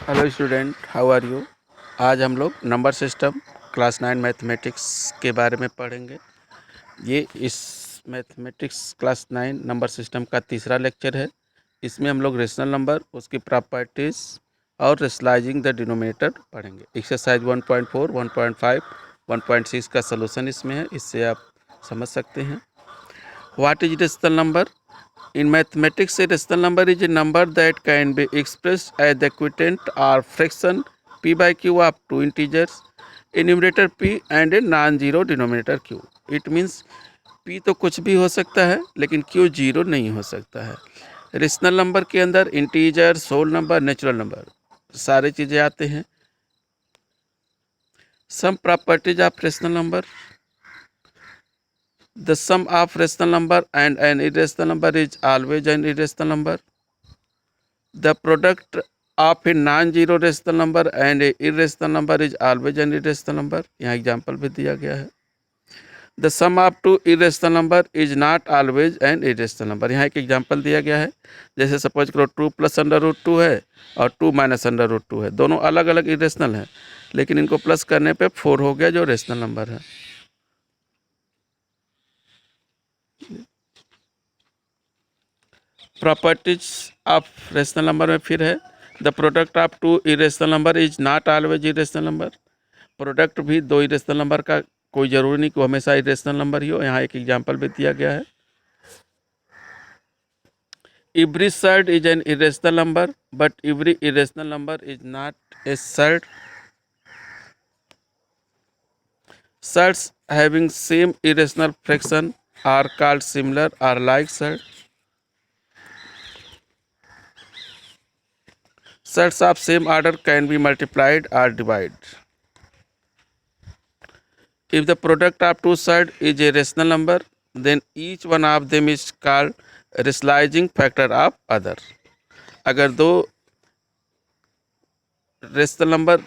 Hello student, how are you. आज हम लोग नंबर सिस्टम क्लास 9 मैथमेटिक्स के बारे में पढ़ेंगे। ये इस मैथमेटिक्स क्लास 9 नंबर सिस्टम का तीसरा लेक्चर है। इसमें हम लोग रेशनल नंबर, उसकी प्रॉपर्टीज़ और रेशनलाइजिंग द डिनोमिनेटर पढ़ेंगे। एक्सरसाइज 1.4, 1.5, 1.6 का सलूशन इसमें है, इससे आप समझ सकते हैं। What is rational number? In mathematics, a rational number is a number that can be expressed as the quotient or fraction p by q of two integers, a numerator p and a non-zero denominator q. It means p तो कुछ भी हो सकता है लेकिन q zero नहीं हो सकता है। रेशनल नंबर के अंदर integer, whole number, natural number सारी चीज़ें आते हैं। Some properties of rational number: the sum of rational number and an irrational number is always an irrational number. The product of a non-zero rational number and a irrational number is always an irrational number. यहाँ example भी दिया गया है। The sum of two irrational number is not always an irrational number. यहाँ एक example दिया गया है। जैसे सपोज करो 2 + √2 है और 2 - √2 है। दोनों अलग अलग इरेशनल हैं, लेकिन इनको प्लस करने पे 4 हो गया जो रेशनल नंबर है। प्रॉपर्टीज ऑफ रेशनल नंबर में फिर है, the product of two irrational number is not always irrational number. Product भी दो इरेशनल नंबर का कोई ज़रूरी नहीं कि हमेशा इरेशनल नंबर ही हो। यहाँ एक एग्जांपल भी दिया गया है। Every surd is an irrational number but every irrational number is not a surd. Surds having same irrational fraction are called similar or like surd. Sets of same order can be multiplied or divided. If the product of two sets is a rational number, then each one of them is called rationalizing factor of other. अगर दो rational number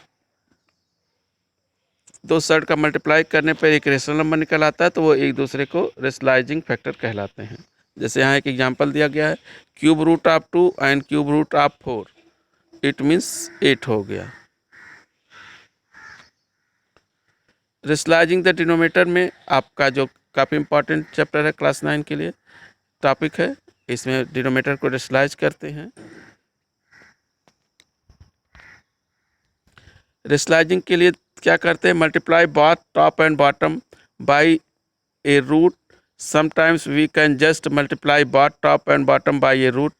दो set का multiply करने पर एक rational number निकल आता है तो वो एक दूसरे को रेशनलाइजिंग फैक्टर कहलाते हैं। जैसे यहाँ एक एग्जांपल दिया गया है, cube root of 2 and cube root of 4, it means 8 हो गया। रेशनलाइजिंग द डिनोमिनेटर में आपका जो काफ़ी इंपॉर्टेंट चैप्टर है क्लास 9 के लिए टॉपिक है, इसमें डिनोमिनेटर को रेशनलाइज करते हैं। रेशनलाइजिंग के लिए क्या करते हैं? Multiply both top and bottom by a root. Sometimes we can just multiply both top and bottom by a root.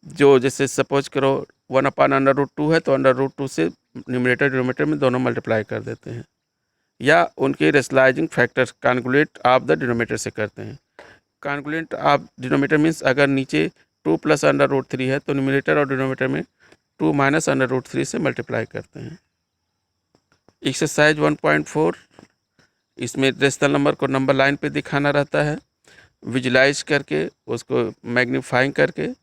जो जैसे सपोज करो 1/√2 है तो √2 से न्यूमरेटर डिनोमिनेटर में दोनों मल्टीप्लाई कर देते हैं, या उनके rationalising factor conjugate of the denominator से करते हैं। कॉन्जुगेट ऑफ डिनोमिनेटर मीन्स अगर नीचे 2 + √3 है तो न्यूमरेटर और डिनोमिनेटर में 2 - √3 से मल्टीप्लाई करते हैं। एक्सरसाइज 1.4, इसमें रेशनल नंबर को नंबर लाइन पे दिखाना रहता है, विजुलाइज करके उसको मैग्नीफाइंग करके।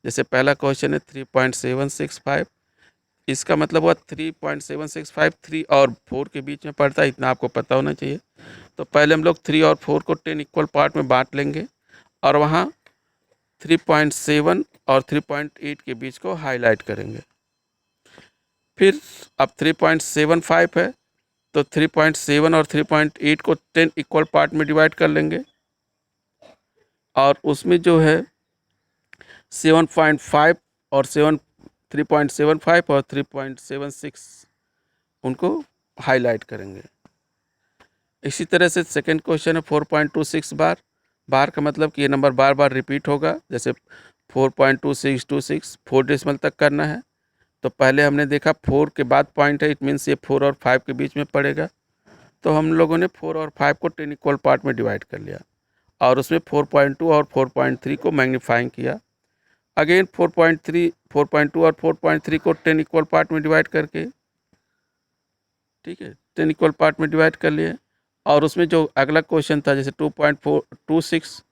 जैसे पहला क्वेश्चन है 3.765, इसका मतलब हुआ 3.765 3 और 4 के बीच में पड़ता है, इतना आपको पता होना चाहिए। तो पहले हम लोग 3 और 4 को 10 इक्वल पार्ट में बांट लेंगे और वहाँ 3.7 और 3.8 के बीच को हाईलाइट करेंगे। फिर अब 3.75 है तो 3.7 और 3.8 को 10 इक्वल पार्ट में डिवाइड कर लेंगे और उसमें जो है 7.5 और 3.75 और 3.76 उनको हाईलाइट करेंगे। इसी तरह से सेकंड क्वेश्चन है 4.26 बार। बार का मतलब कि ये नंबर बार बार रिपीट होगा। जैसे 4.2626 4 डेसिमल तक करना है तो पहले हमने देखा 4 के बाद पॉइंट है, इट मीन्स ये 4 और 5 के बीच में पड़ेगा। तो हम लोगों ने 4 और 5 को 10 इक्वल पार्ट में डिवाइड कर लिया और उसमें 4.2 और 4.3 को मैग्नीफाइंग किया। अगेन 4.2 और 4.3 को 10 इक्वल पार्ट में डिवाइड करके, ठीक है, 10 इक्वल पार्ट में डिवाइड कर लिए। और उसमें जो अगला क्वेश्चन था जैसे 4.26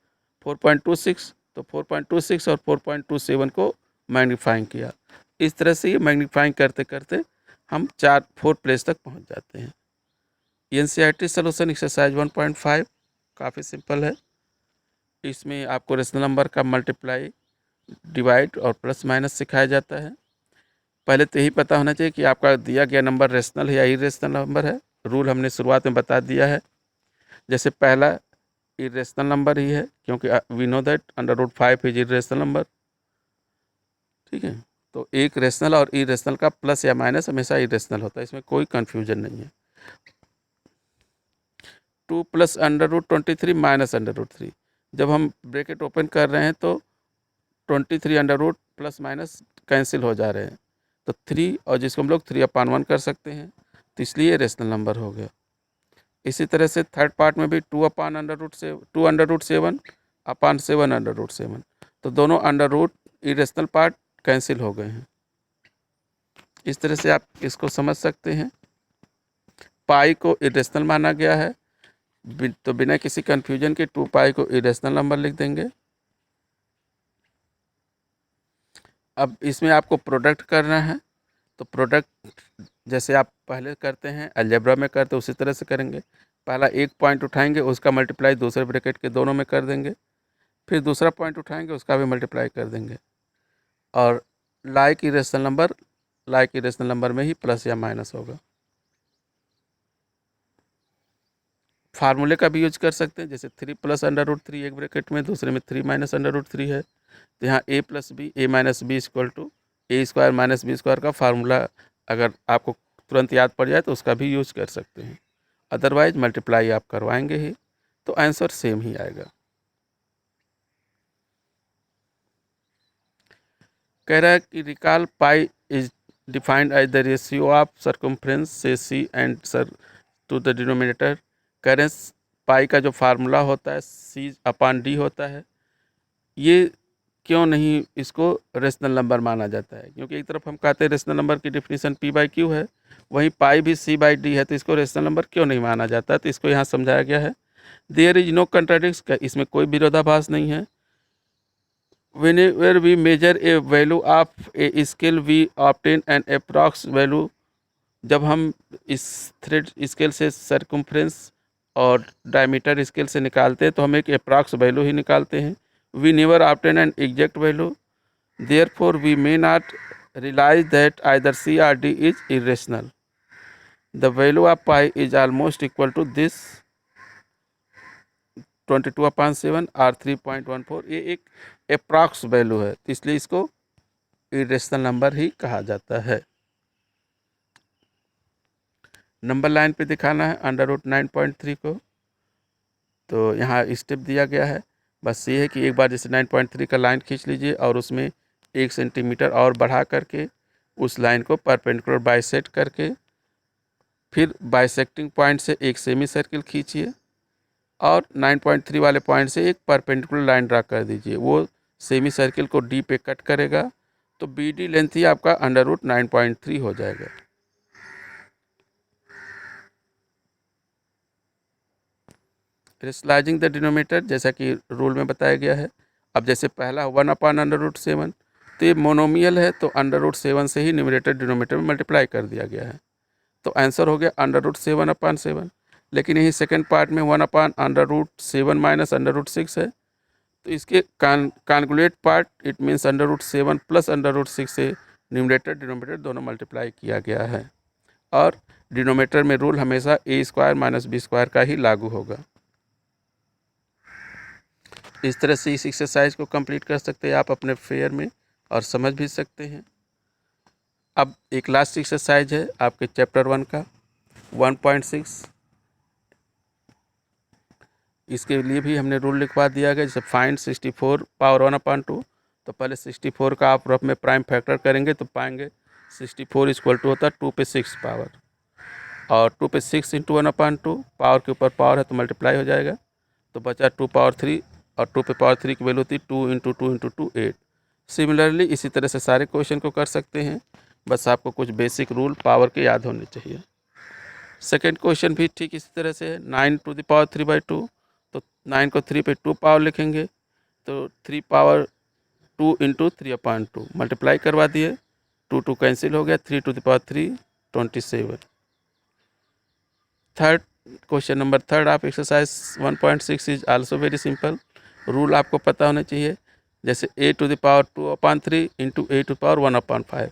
तो 4.26 और 4.27 को मैग्नीफाइंग किया। इस तरह से ये मैग्नीफाइंग करते करते हम 4 प्लेस तक पहुंच जाते हैं। एनसीईआरटी सॉल्यूशन एक्सरसाइज 1.5 काफ़ी सिंपल है। इसमें आपको रेशनल नंबर का मल्टीप्लाई, डिवाइड और प्लस माइनस सिखाया जाता है। पहले तो यही पता होना चाहिए कि आपका दिया गया नंबर रेशनल है या इरेशनल नंबर है। रूल हमने शुरुआत में बता दिया है। जैसे पहला इरेशनल नंबर ही है, क्योंकि we know that √5 is irrational number. ठीक है, तो एक रेशनल और इरेशनल का प्लस या माइनस हमेशा इरेशनल होता है, इसमें कोई कन्फ्यूजन नहीं है। 2 + √23 माइनस √3, जब हम ब्रैकेट ओपन कर रहे हैं तो 23 under root plus minus cancel हो जा रहे हैं, तो 3 और जिसको हम लोग 3/1 कर सकते हैं, तो इसलिए रेशनल नंबर हो गया। इसी तरह से थर्ड पार्ट में भी 2/√7 अपान 7/√7, तो दोनों under root irrational part cancel हो गए हैं। इस तरह से आप इसको समझ सकते हैं। पाई को इरेशनल माना गया है, तो बिना किसी कन्फ्यूजन के 2 पाई को इरेशनल नंबर लिख देंगे। अब इसमें आपको प्रोडक्ट करना है, तो प्रोडक्ट जैसे आप पहले करते हैं अलजेब्रा में करते उसी तरह से करेंगे। पहला एक पॉइंट उठाएंगे, उसका मल्टीप्लाई दूसरे ब्रैकेट के दोनों में कर देंगे, फिर दूसरा पॉइंट उठाएंगे, उसका भी मल्टीप्लाई कर देंगे। और लाइक इरेशनल नंबर में ही प्लस या माइनस होगा। फार्मूले का भी यूज कर सकते हैं, जैसे 3 + √3 एक ब्रैकेट में, दूसरे में 3 - √3 है, तो यहाँ a + b a - b = a² - b² का फार्मूला अगर आपको तुरंत याद पड़ जाए तो उसका भी यूज कर सकते हैं। अदरवाइज मल्टीप्लाई आप करवाएंगे ही तो आंसर सेम ही आएगा। कह रहा है कि recall pi is defined as the ratio of circumference से C and sir to the denominator. कह रहे हैं पाई का जो फार्मूला होता है C/D होता है, ये क्यों नहीं इसको रेशनल नंबर माना जाता है? क्योंकि एक तरफ हम कहते हैं रेशनल नंबर की डेफिनेशन P/Q है, वहीं पाई भी C/D है, तो इसको रेशनल नंबर क्यों नहीं माना जाता? तो इसको यहाँ समझाया गया है। देयर इज नो कंट्राडिक्शन, इसमें कोई विरोधाभास नहीं है। Whenever we measure a value of a scale, we obtain an approx value। जब हम इस थ्रेड स्केल से सर्कम्फ्रेंस और डायमीटर स्केल से निकालते हैं तो हम एक अप्रॉक्स वैल्यू ही निकालते हैं। We never obtain an exact value, therefore we may not realise that either C or D is irrational. The value of pi is almost equal to this 22/7 और 3.14। ये एक अप्रॉक्स वैल्यू है, इसलिए इसको irrational number ही कहा जाता है। Number line पे दिखाना है √9.3 को, तो यहाँ स्टेप दिया गया है। बस ये है कि एक बार जैसे 9.3 का लाइन खींच लीजिए और उसमें 1 सेंटीमीटर और बढ़ा करके उस लाइन को परपेंडिकुलर बाइसेक्ट करके फिर बाइसेक्टिंग पॉइंट से एक सेमी सर्किल खींचिए और 9.3 वाले पॉइंट से एक परपेंडिकुलर लाइन ड्रा कर दीजिए। वो सेमी सर्किल को D पे कट करेगा, तो BD लेंथ ही आपका √9.3 हो जाएगा। रेशनलाइजिंग द डिनोमिनेटर, जैसा कि रूल में बताया गया है। अब जैसे पहला 1/√7, तो ये मोनोमियल है, तो √7 से ही न्यूमरेटर डिनोमिनेटर में मल्टीप्लाई कर दिया गया है, तो आंसर हो गया √7/7। लेकिन यही सेकेंड पार्ट में 1/√7 माइनस √6 है, तो इसके conjugate part it means √7 plus √6 से न्यूमरेटर डिनोमिनेटर दोनों मल्टीप्लाई किया गया है। और डिनोमिनेटर में रूल हमेशा a² - b² का ही लागू होगा। इस तरह से इस एक्सरसाइज को कंप्लीट कर सकते हैं आप अपने फेयर में और समझ भी सकते हैं। अब एक लास्ट एक्सरसाइज है आपके चैप्टर 1 का 1.6। इसके लिए भी हमने रूल लिखवा दिया गया, जैसे फाइंड 64 पावर 1/2, तो पहले 64 का आप रफ में प्राइम फैक्टर करेंगे तो पाएंगे 64 इक्वल टू होता है 2 पे 6 पावर, और 2 पे 6 × 1/2, पावर के ऊपर पावर है तो मल्टीप्लाई हो जाएगा, तो बचा 2 पावर 3, और 2 पे पावर 3 की वैल्यू थी 2 × 2 × 2 8। सिमिलरली इसी तरह से सारे क्वेश्चन को कर सकते हैं, बस आपको कुछ बेसिक रूल पावर के याद होने चाहिए। सेकेंड क्वेश्चन भी ठीक इसी तरह से है, 9 टू द पावर 3/2, तो 9 को 3 पे 2 पावर लिखेंगे, तो 3 पावर 2 × 3/2 मल्टीप्लाई करवा दिए, 2 2 कैंसिल हो गया, 3 to the power 3 27। Third question number third of exercise 1.6 is also very simple. Rule आपको पता होना चाहिए, जैसे a to the power 2/3 × a to the power 1/5,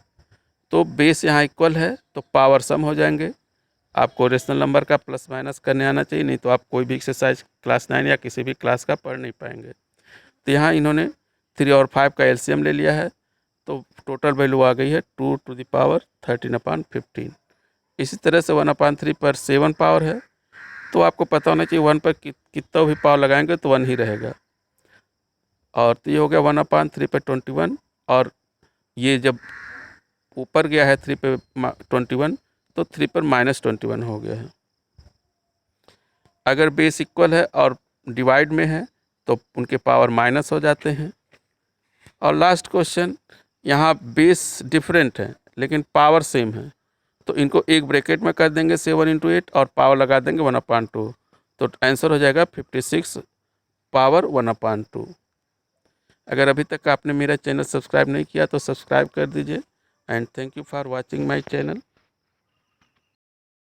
तो बेस यहाँ इक्वल है तो पावर सम हो जाएंगे। आपको रेशनल नंबर का प्लस माइनस करने आना चाहिए, नहीं तो आप कोई भी एक्सरसाइज क्लास 9 या किसी भी क्लास का पढ़ नहीं पाएंगे। तो यहाँ इन्होंने 3 और 5 का एलसीएम ले लिया है, तो टोटल वैल्यू आ गई है 2 टू द पावर 13/15। इसी तरह से 1/3 पर 7 पावर है, तो आपको पता होना चाहिए 1 पर कितना भी पावर लगाएंगे तो 1 ही रहेगा। और तो ये हो गया 1/3 पर 21, और ये जब ऊपर गया है 3 पे 21 तो 3 पर -21 हो गया है। अगर बेस इक्वल है और डिवाइड में है तो उनके पावर माइनस हो जाते हैं। और लास्ट क्वेश्चन, यहाँ बेस डिफरेंट है लेकिन पावर सेम है, तो इनको एक ब्रैकेट में कर देंगे 7 × 8 और पावर लगा देंगे 1/2, तो आंसर हो जाएगा 56 पावर 1/2। अगर अभी तक आपने मेरा चैनल सब्सक्राइब नहीं किया तो सब्सक्राइब कर दीजिए। And thank you for watching my channel.